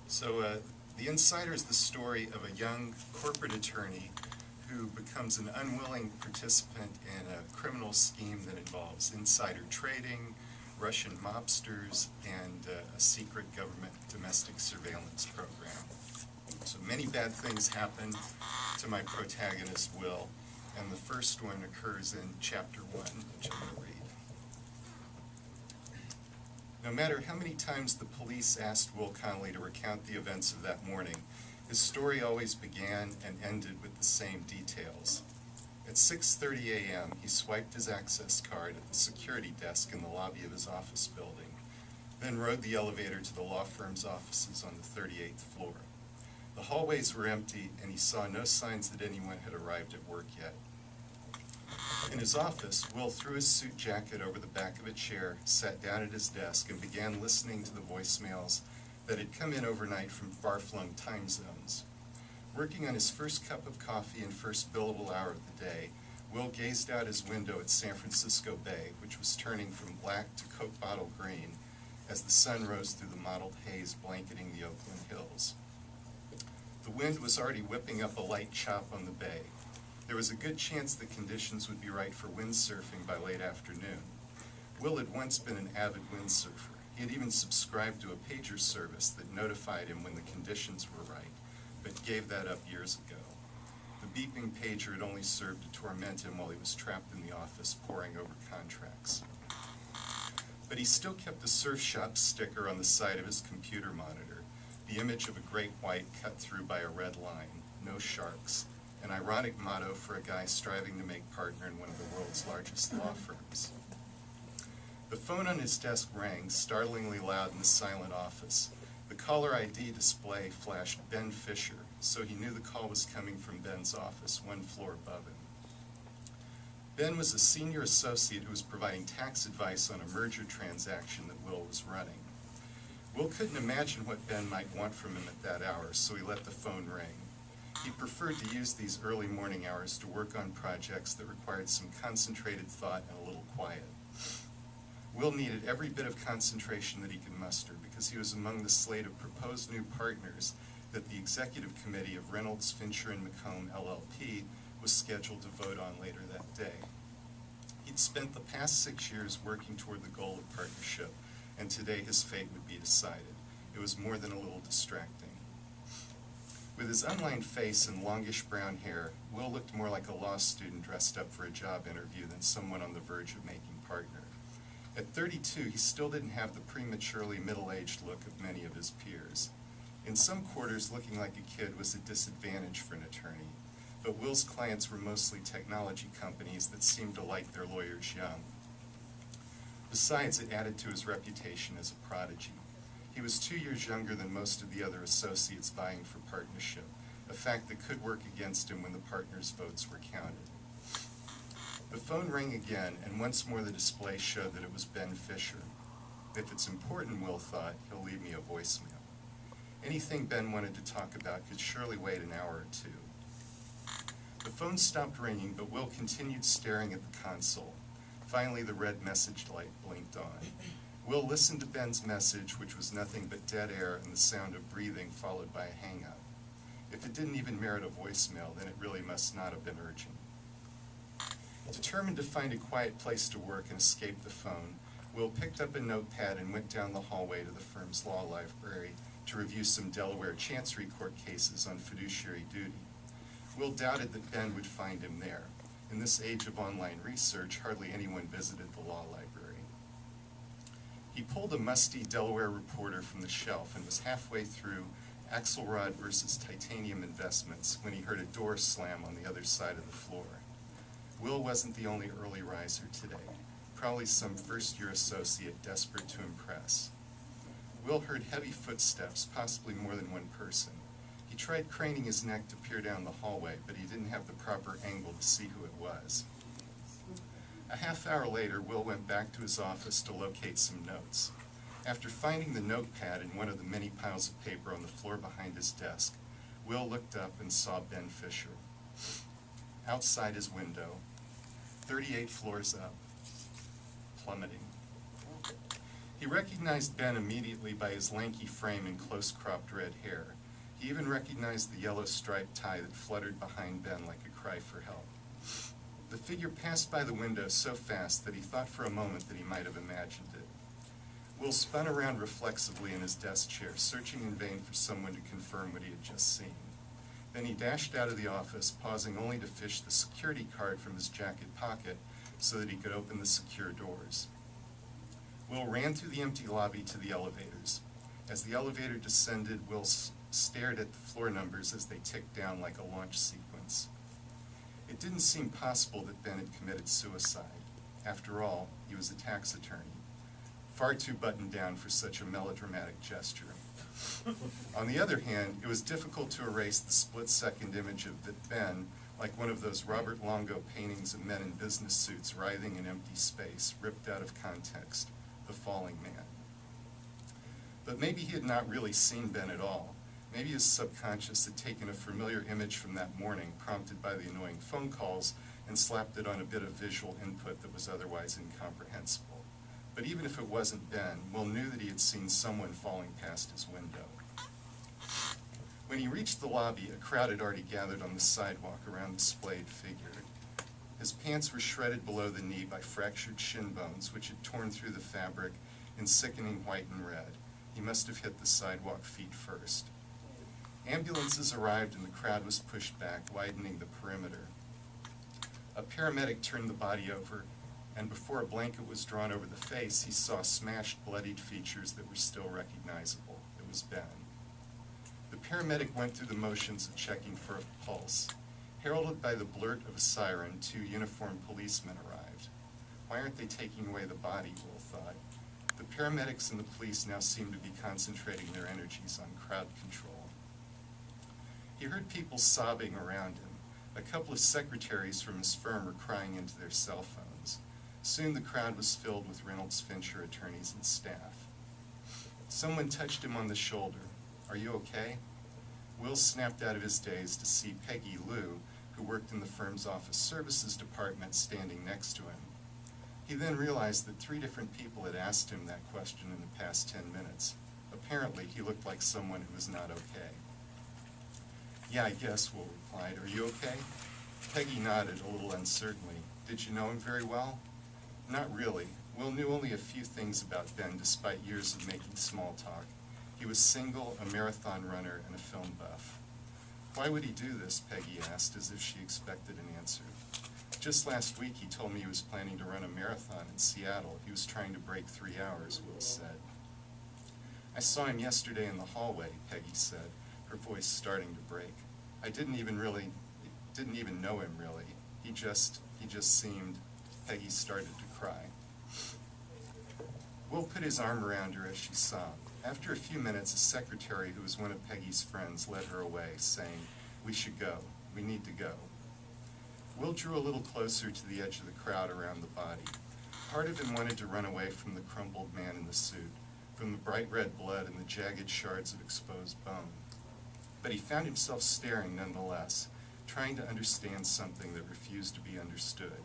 The Insider is the story of a young corporate attorney who becomes an unwilling participant in a criminal scheme that involves insider trading, Russian mobsters, and a secret government domestic surveillance program. So many bad things happen to my protagonist, Will, and the first one occurs in chapter 1, which I'm going to read. No matter how many times the police asked Will Connolly to recount the events of that morning, his story always began and ended with the same details. At 6:30 a.m., he swiped his access card at the security desk in the lobby of his office building, then rode the elevator to the law firm's offices on the 38th floor. The hallways were empty, and he saw no signs that anyone had arrived at work yet. In his office, Will threw his suit jacket over the back of a chair, sat down at his desk, and began listening to the voicemails that had come in overnight from far-flung time zones. Working on his first cup of coffee and first billable hour of the day, Will gazed out his window at San Francisco Bay, which was turning from black to Coke bottle green as the sun rose through the mottled haze blanketing the Oakland hills. The wind was already whipping up a light chop on the bay. There was a good chance the conditions would be right for windsurfing by late afternoon. Will had once been an avid windsurfer. He had even subscribed to a pager service that notified him when the conditions were right, but gave that up years ago. The beeping pager had only served to torment him while he was trapped in the office poring over contracts. But he still kept the surf shop sticker on the side of his computer monitor, the image of a great white cut through by a red line, no sharks, an ironic motto for a guy striving to make partner in one of the world's largest law firms. The phone on his desk rang, startlingly loud in the silent office. The caller ID display flashed Ben Fisher, so he knew the call was coming from Ben's office, one floor above him. Ben was a senior associate who was providing tax advice on a merger transaction that Will was running. Will couldn't imagine what Ben might want from him at that hour, so he let the phone ring. He preferred to use these early morning hours to work on projects that required some concentrated thought and a little quiet. Will needed every bit of concentration that he could muster because he was among the slate of proposed new partners that the executive committee of Reynolds, Fincher, and McComb, LLP, was scheduled to vote on later that day. He'd spent the past 6 years working toward the goal of partnership, and today his fate would be decided. It was more than a little distracting. With his unlined face and longish brown hair, Will looked more like a law student dressed up for a job interview than someone on the verge of making partner. At 32, he still didn't have the prematurely middle-aged look of many of his peers. In some quarters, looking like a kid was a disadvantage for an attorney, but Will's clients were mostly technology companies that seemed to like their lawyers young. Besides, it added to his reputation as a prodigy. He was 2 years younger than most of the other associates vying for partnership, a fact that could work against him when the partners' votes were counted. The phone rang again, and once more the display showed that it was Ben Fisher. If it's important, Will thought, he'll leave me a voicemail. Anything Ben wanted to talk about could surely wait an hour or two. The phone stopped ringing, but Will continued staring at the console. Finally, the red message light blinked on. Will listened to Ben's message, which was nothing but dead air and the sound of breathing followed by a hang-up. If it didn't even merit a voicemail, then it really must not have been urgent. Determined to find a quiet place to work and escape the phone, Will picked up a notepad and went down the hallway to the firm's law library to review some Delaware Chancery Court cases on fiduciary duty. Will doubted that Ben would find him there. In this age of online research, hardly anyone visited the law library. He pulled a musty Delaware Reporter from the shelf and was halfway through Axelrod versus Titanium Investments when he heard a door slam on the other side of the floor. Will wasn't the only early riser today, probably some first-year associate desperate to impress. Will heard heavy footsteps, possibly more than one person. He tried craning his neck to peer down the hallway, but he didn't have the proper angle to see who it was. A half hour later, Will went back to his office to locate some notes. After finding the notepad in one of the many piles of paper on the floor behind his desk, Will looked up and saw Ben Fisher. Outside his window, 38 floors up, plummeting. He recognized Ben immediately by his lanky frame and close-cropped red hair. He even recognized the yellow striped tie that fluttered behind Ben like a cry for help. The figure passed by the window so fast that he thought for a moment that he might have imagined it. Will spun around reflexively in his desk chair, searching in vain for someone to confirm what he had just seen. Then he dashed out of the office, pausing only to fish the security card from his jacket pocket so that he could open the secure doors. Will ran through the empty lobby to the elevators. As the elevator descended, Will stared at the floor numbers as they ticked down like a launch sequence. It didn't seem possible that Ben had committed suicide. After all, he was a tax attorney, far too buttoned down for such a melodramatic gesture. On the other hand, it was difficult to erase the split-second image of Ben, like one of those Robert Longo paintings of men in business suits writhing in empty space, ripped out of context, the falling man. But maybe he had not really seen Ben at all. Maybe his subconscious had taken a familiar image from that morning, prompted by the annoying phone calls, and slapped it on a bit of visual input that was otherwise incomprehensible. But even if it wasn't Ben, Will knew that he had seen someone falling past his window. When he reached the lobby, a crowd had already gathered on the sidewalk around the splayed figure. His pants were shredded below the knee by fractured shin bones, which had torn through the fabric in sickening white and red. He must have hit the sidewalk feet first. Ambulances arrived and the crowd was pushed back, widening the perimeter. A paramedic turned the body over, and before a blanket was drawn over the face, he saw smashed, bloodied features that were still recognizable. It was Ben. The paramedic went through the motions of checking for a pulse. Heralded by the blurt of a siren, 2 uniformed policemen arrived. Why aren't they taking away the body, Will thought. The paramedics and the police now seemed to be concentrating their energies on crowd control. He heard people sobbing around him. A couple of secretaries from his firm were crying into their cell phones. Soon the crowd was filled with Reynolds Fincher attorneys and staff. Someone touched him on the shoulder. "Are you okay?" Will snapped out of his daze to see Peggy Lou, who worked in the firm's office services department, standing next to him. He then realized that 3 different people had asked him that question in the past 10 minutes. Apparently, he looked like someone who was not okay. "Yeah, I guess," Will replied. "Are you okay?" Peggy nodded a little uncertainly. "Did you know him very well?" "Not really. Will knew only a few things about Ben, despite years of making small talk. He was single, a marathon runner, and a film buff." "Why would he do this?" Peggy asked, as if she expected an answer. "Just last week he told me he was planning to run a marathon in Seattle. He was trying to break 3 hours, Will said. "I saw him yesterday in the hallway," Peggy said, her voice starting to break. "I didn't even know him really. He just seemed..." Peggy started to cry. Will put his arm around her as she sobbed. After a few minutes, a secretary who was one of Peggy's friends led her away, saying, "We should go. We need to go." Will drew a little closer to the edge of the crowd around the body. Part of him wanted to run away from the crumpled man in the suit, from the bright red blood and the jagged shards of exposed bone. But he found himself staring nonetheless, trying to understand something that refused to be understood.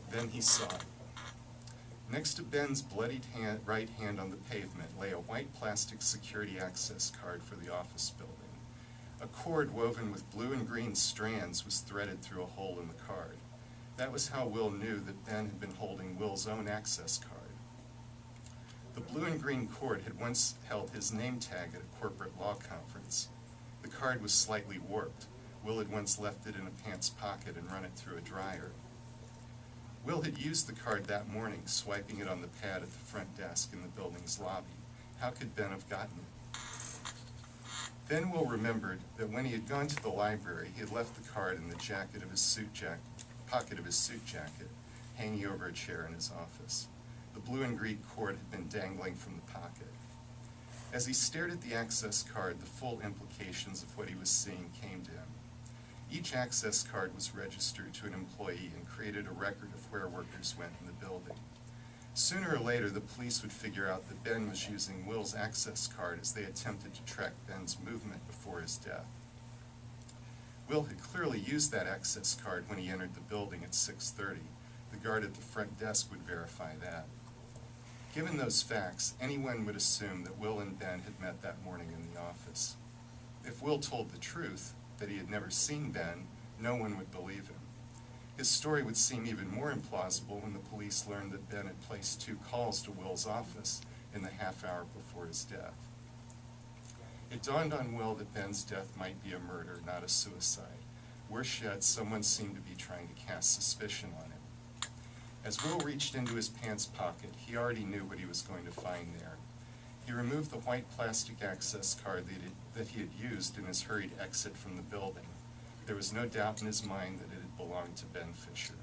Then he saw it. Next to Ben's bloodied right hand on the pavement lay a white plastic security access card for the office building. A cord woven with blue and green strands was threaded through a hole in the card. That was how Will knew that Ben had been holding Will's own access card. The blue and green cord had once held his name tag at a corporate law conference. The card was slightly warped. Will had once left it in a pants pocket and run it through a dryer. Will had used the card that morning, swiping it on the pad at the front desk in the building's lobby. How could Ben have gotten it? Then Will remembered that when he had gone to the library, he had left the card in the pocket of his suit jacket, hanging over a chair in his office. The blue and green cord had been dangling from the pocket. As he stared at the access card, the full implications of what he was seeing came to him. Each access card was registered to an employee and created a record of where workers went in the building. Sooner or later, the police would figure out that Ben was using Will's access card as they attempted to track Ben's movement before his death. Will had clearly used that access card when he entered the building at 6:30. The guard at the front desk would verify that. Given those facts, anyone would assume that Will and Ben had met that morning in the office. If Will told the truth, that he had never seen Ben, no one would believe him. His story would seem even more implausible when the police learned that Ben had placed 2 calls to Will's office in the half hour before his death. It dawned on Will that Ben's death might be a murder, not a suicide. Worse yet, someone seemed to be trying to cast suspicion on him. As Will reached into his pants pocket, he already knew what he was going to find there. He removed the white plastic access card that he had used in his hurried exit from the building. There was no doubt in his mind that it had belonged to Ben Fisher.